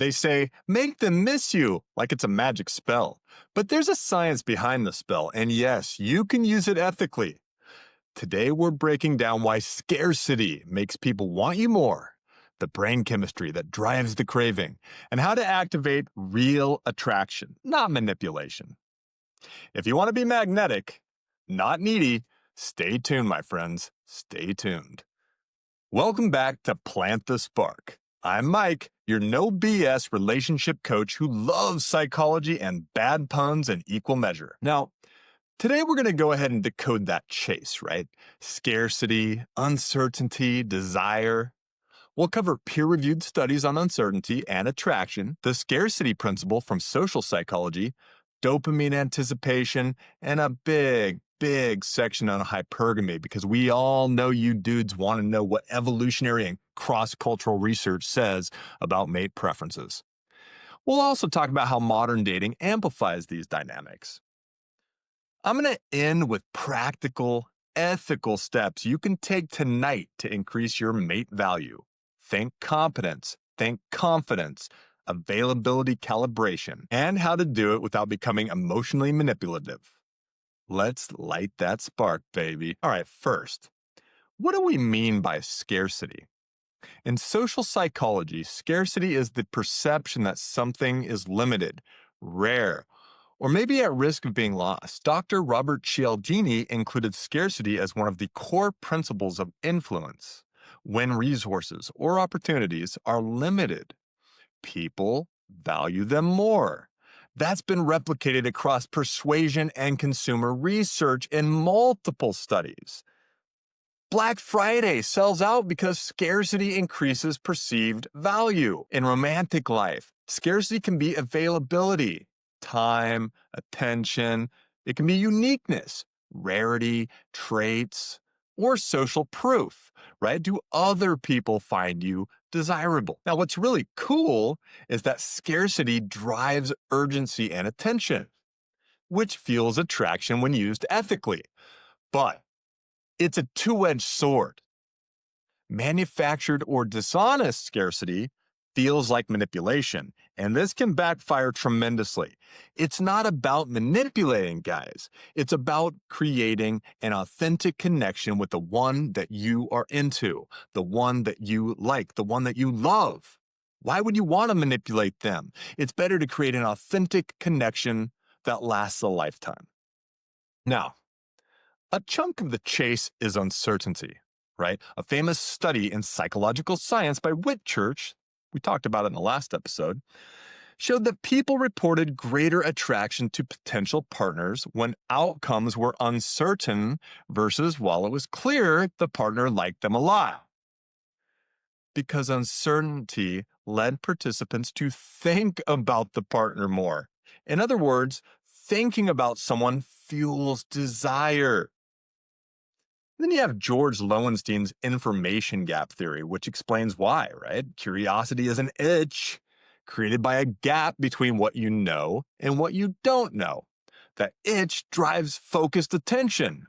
They say, make them miss you, like it's a magic spell. But there's a science behind the spell, and yes, you can use it ethically. Today, we're breaking down why scarcity makes people want you more, the brain chemistry that drives the craving, and how to activate real attraction, not manipulation. If you want to be magnetic, not needy, stay tuned, my friends. Stay tuned. Welcome back to Plant the Spark. I'm Mike, your no BS relationship coach who loves psychology and bad puns in equal measure. Now, today we're going to go ahead and decode that chase, right? Scarcity, uncertainty, desire. We'll cover peer-reviewed studies on uncertainty and attraction, the scarcity principle from social psychology, dopamine anticipation, and a big section on hypergamy, because we all know you dudes want to know what evolutionary and cross-cultural research says about mate preferences. We'll also talk about how modern dating amplifies these dynamics. I'm going to end with practical, ethical steps you can take tonight to increase your mate value. Think competence, think confidence, availability calibration, and how to do it without becoming emotionally manipulative. Let's light that spark, baby. All right, first, what do we mean by scarcity? In social psychology, scarcity is the perception that something is limited, rare, or maybe at risk of being lost. Dr. Robert Cialdini included scarcity as one of the core principles of influence. When resources or opportunities are limited, people value them more. That's been replicated across persuasion and consumer research in multiple studies. Black Friday sells out because scarcity increases perceived value. In romantic life, scarcity can be availability, time, attention. It can be uniqueness, rarity, traits, or social proof, right? Do other people find you desirable? Now, what's really cool is that scarcity drives urgency and attention, which fuels attraction when used ethically. But it's a two-edged sword. Manufactured or dishonest scarcity feels like manipulation, and this can backfire tremendously. It's not about manipulating, guys. It's about creating an authentic connection with the one that you are into, the one that you like, the one that you love. Why would you want to manipulate them? It's better to create an authentic connection that lasts a lifetime. Now, a chunk of the chase is uncertainty, right? A famous study in psychological science by Whitchurch, we talked about it in the last episode, showed that people reported greater attraction to potential partners when outcomes were uncertain versus while it was clear the partner liked them a lot. Because uncertainty led participants to think about the partner more. In other words, thinking about someone fuels desire. Then you have George Lowenstein's information gap theory, which explains why, right? Curiosity is an itch created by a gap between what you know and what you don't know. That itch drives focused attention.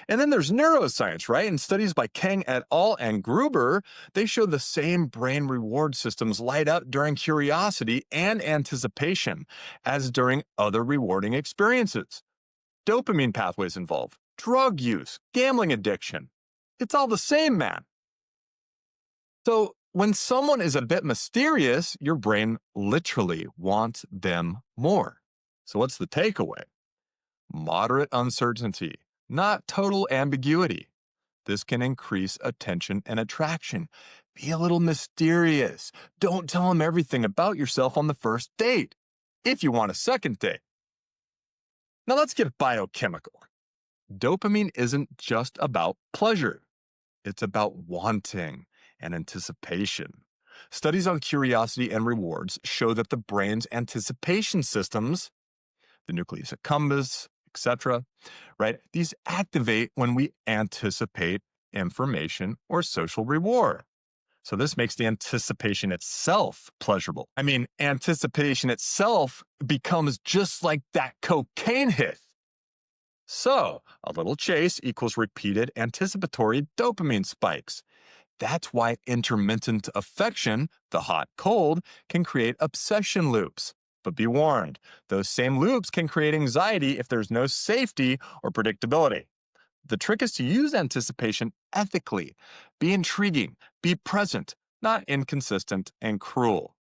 And then there's neuroscience, right? In studies by Kang et al. And Gruber, they show the same brain reward systems light up during curiosity and anticipation as during other rewarding experiences. Dopamine pathways involved, drug use, gambling addiction. It's all the same, man. So when someone is a bit mysterious, your brain literally wants them more. So what's the takeaway? Moderate uncertainty, not total ambiguity. This can increase attention and attraction. Be a little mysterious. Don't tell them everything about yourself on the first date, if you want a second date. Now let's get biochemical. Dopamine isn't just about pleasure. It's about wanting and anticipation. Studies on curiosity and rewards show that the brain's anticipation systems, the nucleus accumbens, etc., right? These activate when we anticipate information or social reward. So this makes the anticipation itself pleasurable. I mean, anticipation itself becomes just like that cocaine hit. So, a little chase equals repeated anticipatory dopamine spikes. That's why intermittent affection, the hot cold, can create obsession loops. But be warned, those same loops can create anxiety if there's no safety or predictability. The trick is to use anticipation ethically. Be intriguing, be present, not inconsistent and cruel.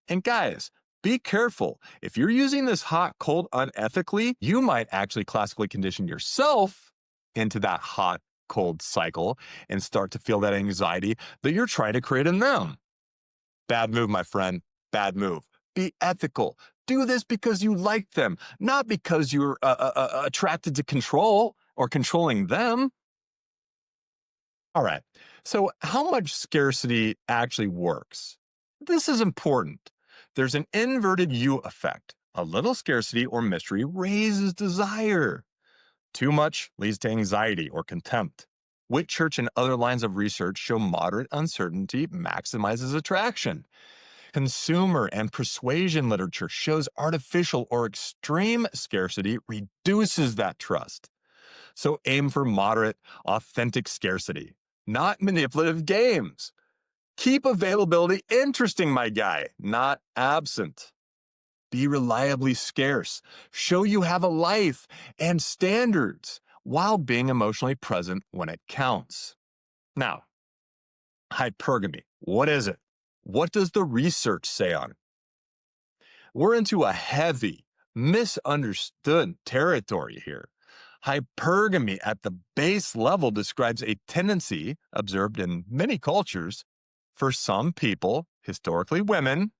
And guys, be careful. If you're using this hot cold unethically, you might actually classically condition yourself into that hot cold cycle and start to feel that anxiety that you're trying to create in them. Bad move, my friend. Bad move. Be ethical. Do this because you like them, not because you're attracted to control or controlling them. All right. So, how much scarcity actually works? This is important. There's an inverted U effect. A little scarcity or mystery raises desire. Too much leads to anxiety or contempt. Whitchurch and other lines of research show moderate uncertainty maximizes attraction. Consumer and persuasion literature shows artificial or extreme scarcity reduces that trust. So aim for moderate, authentic scarcity, not manipulative games. Keep availability interesting, my guy, not absent. Be reliably scarce. Show you have a life and standards while being emotionally present when it counts. Now, hypergamy. What is it? What does the research say on it? We're into a heavy, misunderstood territory here. Hypergamy at the base level describes a tendency observed in many cultures for some people, historically women,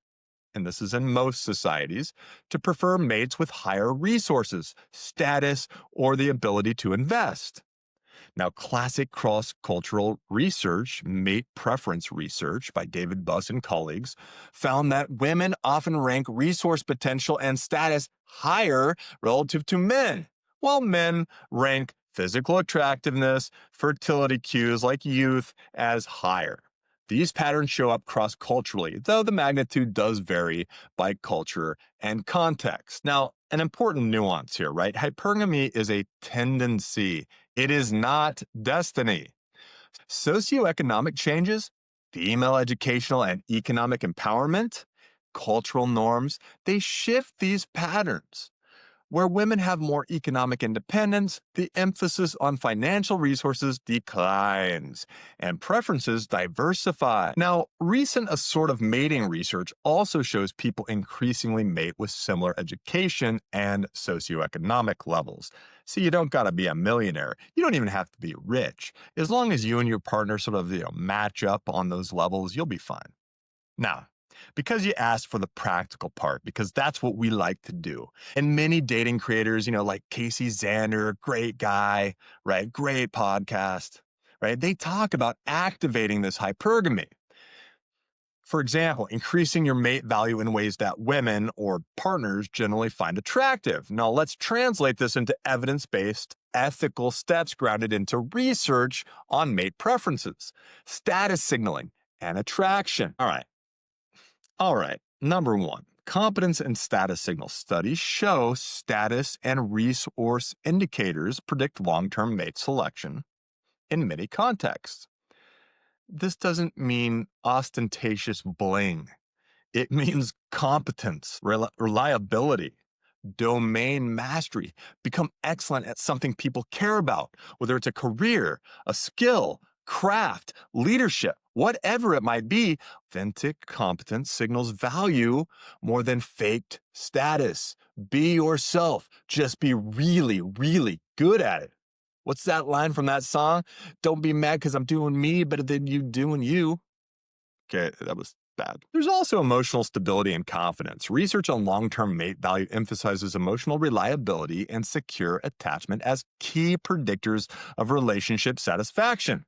and this is in most societies, to prefer mates with higher resources, status, or the ability to invest. Now, classic cross cultural research, mate preference research by David Buss and colleagues, found that women often rank resource potential and status higher relative to men, while men rank physical attractiveness, fertility cues like youth as higher. These patterns show up cross culturally, though the magnitude does vary by culture and context. Now, an important nuance here, right? Hypergamy is a tendency, it is not destiny. Socioeconomic changes, female educational and economic empowerment, cultural norms, they shift these patterns. Where women have more economic independence, the emphasis on financial resources declines and preferences diversify. Now, recent assortative mating research also shows people increasingly mate with similar education and socioeconomic levels. See, you don't got to be a millionaire. You don't even have to be rich. As long as you and your partner sort of match up on those levels, you'll be fine. Now, because you asked for the practical part, because that's what we like to do. And many dating creators, like Casey Zander, great guy, right? Great podcast, right? They talk about activating this hypergamy. For example, increasing your mate value in ways that women or partners generally find attractive. Now, let's translate this into evidence based, ethical steps grounded into research on mate preferences, status signaling, and attraction. All right. Number one, competence and status signal studies show status and resource indicators predict long term mate selection in many contexts. This doesn't mean ostentatious bling, it means competence, reliability, domain mastery. Become excellent at something people care about, whether it's a career, a skill, craft, leadership, whatever it might be. Authentic competence signals value more than faked status. Be yourself. Just be really, really good at it. What's that line from that song? Don't be mad because I'm doing me better than you doing you. Okay, that was bad. There's also emotional stability and confidence. Research on long term mate value emphasizes emotional reliability and secure attachment as key predictors of relationship satisfaction.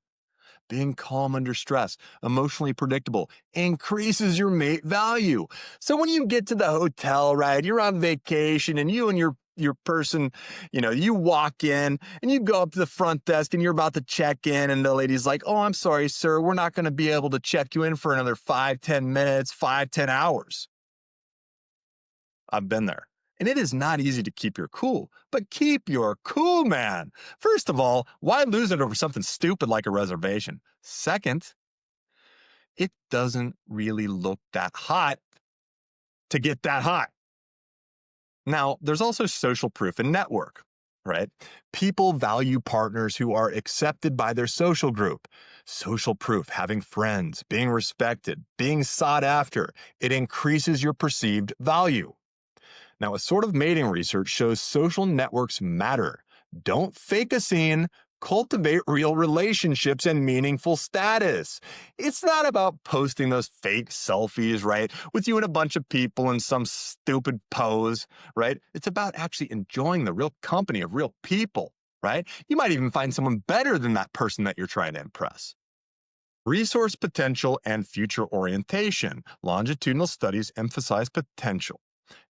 Being calm under stress, emotionally predictable, increases your mate value. So when you get to the hotel, right, you're on vacation and you and your person, you walk in and you go up to the front desk and you're about to check in and the lady's like, "Oh, I'm sorry, sir, we're not going to be able to check you in for another 5, 10 minutes, 5, 10 hours." I've been there. And it is not easy to keep your cool, but keep your cool, man. First of all, why lose it over something stupid like a reservation? Second, it doesn't really look that hot to get that hot. Now, there's also social proof and network, right? People value partners who are accepted by their social group. Social proof, having friends, being respected, being sought after, it increases your perceived value. Now, assortative mating research shows social networks matter. Don't fake a scene, cultivate real relationships and meaningful status. It's not about posting those fake selfies, right? With you and a bunch of people in some stupid pose, right? It's about actually enjoying the real company of real people, right? You might even find someone better than that person that you're trying to impress. Resource potential and future orientation. Longitudinal studies emphasize potential,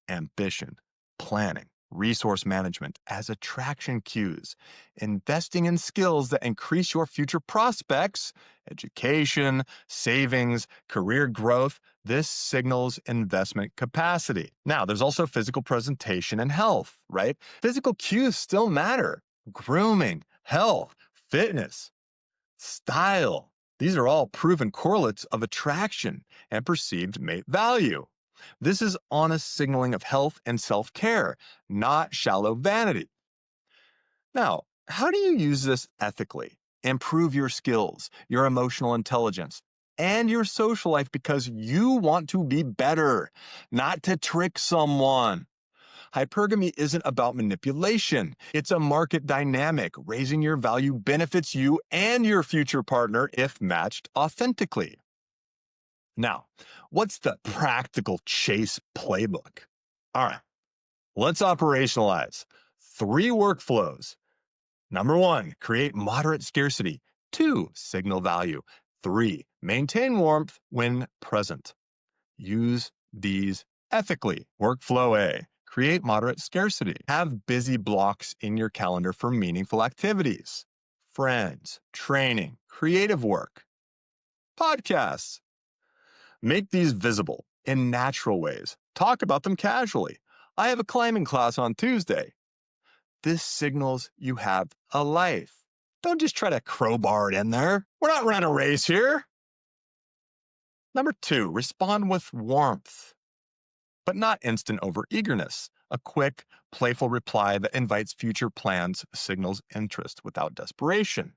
ambition, planning, resource management as attraction cues, investing in skills that increase your future prospects, education, savings, career growth. This signals investment capacity. Now, there's also physical presentation and health, right? Physical cues still matter. Grooming, health, fitness, style. These are all proven correlates of attraction and perceived mate value. This is honest signaling of health and self care, not shallow vanity. Now, how do you use this ethically? Improve your skills, your emotional intelligence, and your social life because you want to be better, not to trick someone. Hypergamy isn't about manipulation. It's a market dynamic. Raising your value benefits you and your future partner if matched authentically. Now, what's the practical chase playbook? All right, let's operationalize 3 workflows. Number 1, create moderate scarcity. 2, signal value. 3, maintain warmth when present. Use these ethically. Workflow A, create moderate scarcity. Have busy blocks in your calendar for meaningful activities. Friends, training, creative work, podcasts. Make these visible in natural ways. Talk about them casually. I have a climbing class on Tuesday. This signals you have a life. Don't just try to crowbar it in there. We're not running a race here. Number 2, respond with warmth, but not instant over-eagerness. A quick, playful reply that invites future plans signals interest without desperation.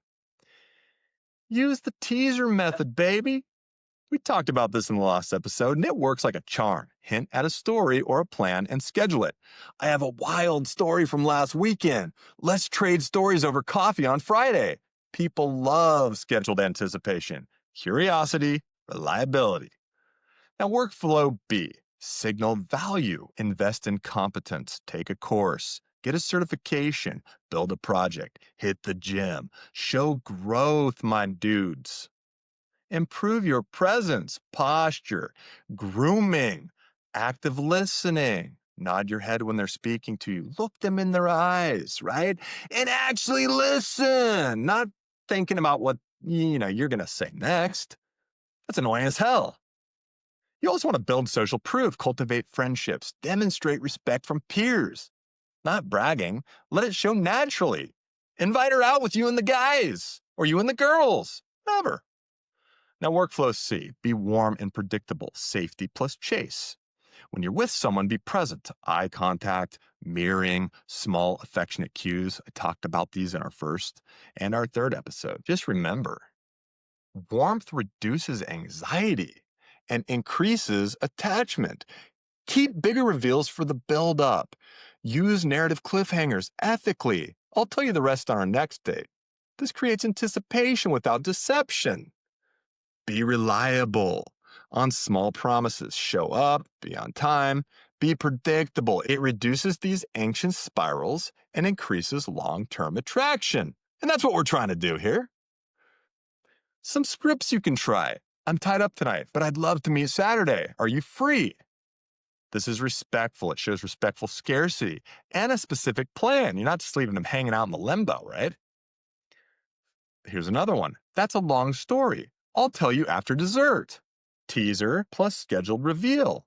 Use the teaser method, baby. We talked about this in the last episode, and it works like a charm. Hint at a story or a plan and schedule it. I have a wild story from last weekend. Let's trade stories over coffee on Friday. People love scheduled anticipation, curiosity, reliability. Now, workflow B, signal value. Invest in competence, take a course, get a certification, build a project, hit the gym, show growth, my dudes. Improve your presence, posture, grooming, active listening. Nod your head when they're speaking to you. Look them in their eyes, right? And actually listen, not thinking about what you're going to say next. That's annoying as hell. You also want to build social proof, cultivate friendships, demonstrate respect from peers. Not bragging, let it show naturally. Invite her out with you and the guys, or you and the girls, whatever. Now, workflow C, be warm and predictable, safety plus chase. When you're with someone, be present. Eye contact, mirroring, small affectionate cues. I talked about these in our first and our third episode. Just remember, warmth reduces anxiety and increases attachment. Keep bigger reveals for the build-up. Use narrative cliffhangers ethically. I'll tell you the rest on our next date. This creates anticipation without deception. Be reliable on small promises. Show up, be on time, be predictable. It reduces these anxious spirals and increases long-term attraction. And that's what we're trying to do here. Some scripts you can try. I'm tied up tonight, but I'd love to meet Saturday. Are you free? This is respectful. It shows respectful scarcity and a specific plan. You're not just leaving them hanging out in the limbo, right? Here's another one. That's a long story. I'll tell you after dessert. Teaser plus scheduled reveal.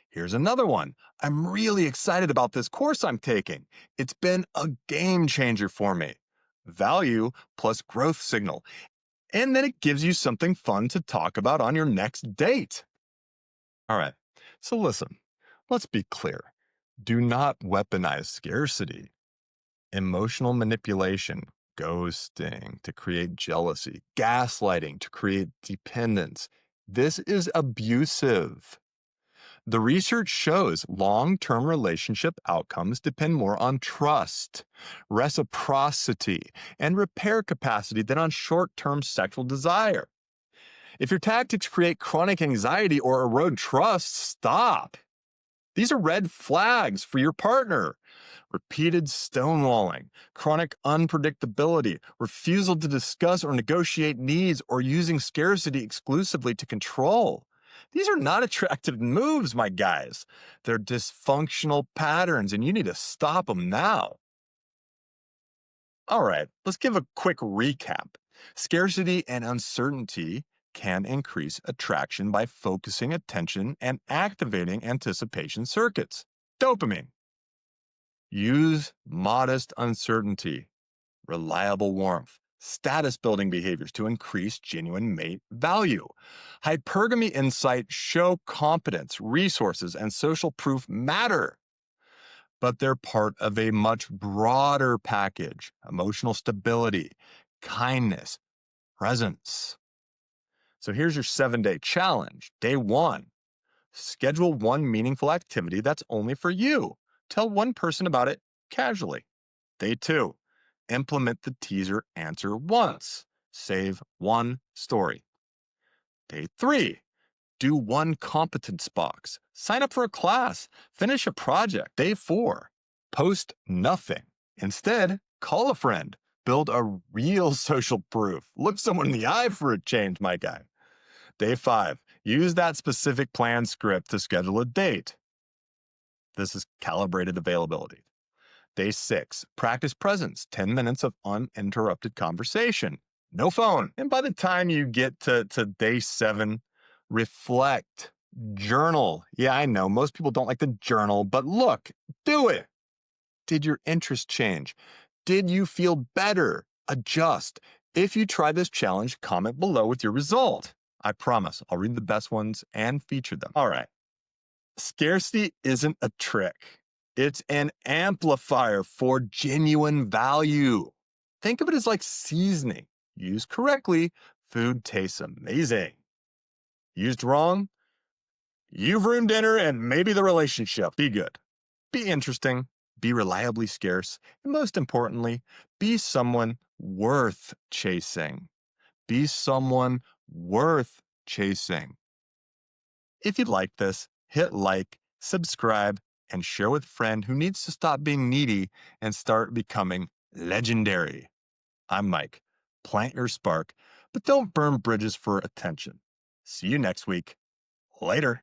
Here's another one. I'm really excited about this course I'm taking. It's been a game changer for me. Value plus growth signal. And then it gives you something fun to talk about on your next date. All right, so listen, let's be clear. Do not weaponize scarcity. Emotional manipulation, ghosting to create jealousy, gaslighting to create dependence. This is abusive. The research shows long term relationship outcomes depend more on trust, reciprocity, and repair capacity than on short term sexual desire. If your tactics create chronic anxiety or erode trust, stop. These are red flags for your partner. Repeated stonewalling, chronic unpredictability, refusal to discuss or negotiate needs, or using scarcity exclusively to control. These are not attractive moves, my guys. They're dysfunctional patterns, and you need to stop them now. All right, let's give a quick recap. Scarcity and uncertainty can increase attraction by focusing attention and activating anticipation circuits. Dopamine. Use modest uncertainty, reliable warmth, status building behaviors to increase genuine mate value. Hypergamy insight show competence, resources, and social proof matter, but they're part of a much broader package: emotional stability, kindness, presence. So here's your 7-day challenge. Day one, schedule one meaningful activity that's only for you. Tell one person about it casually. Day two, implement the teaser answer once. Save one story. Day three, do one competence box. Sign up for a class. Finish a project. Day four, post nothing. Instead, call a friend. Build a real social proof. Look someone in the eye for a change, my guy. Day five, use that specific plan script to schedule a date. This is calibrated availability. Day six, practice presence, 10 minutes of uninterrupted conversation. No phone. And by the time you get to day seven, reflect, journal. Yeah, I know most people don't like to journal, but look, do it. Did your interest change? Did you feel better? Adjust. If you try this challenge, comment below with your result. I promise I'll read the best ones and feature them. All right. Scarcity isn't a trick. It's an amplifier for genuine value. Think of it as like seasoning. Used correctly, food tastes amazing. Used wrong, you've ruined dinner and maybe the relationship. Be good. Be interesting. Be reliably scarce. And most importantly, be someone worth chasing. Be someone worth chasing. If you like this, hit like, subscribe, and share with a friend who needs to stop being needy and start becoming legendary. I'm Mike. Plant your spark, but don't burn bridges for attention. See you next week. Later.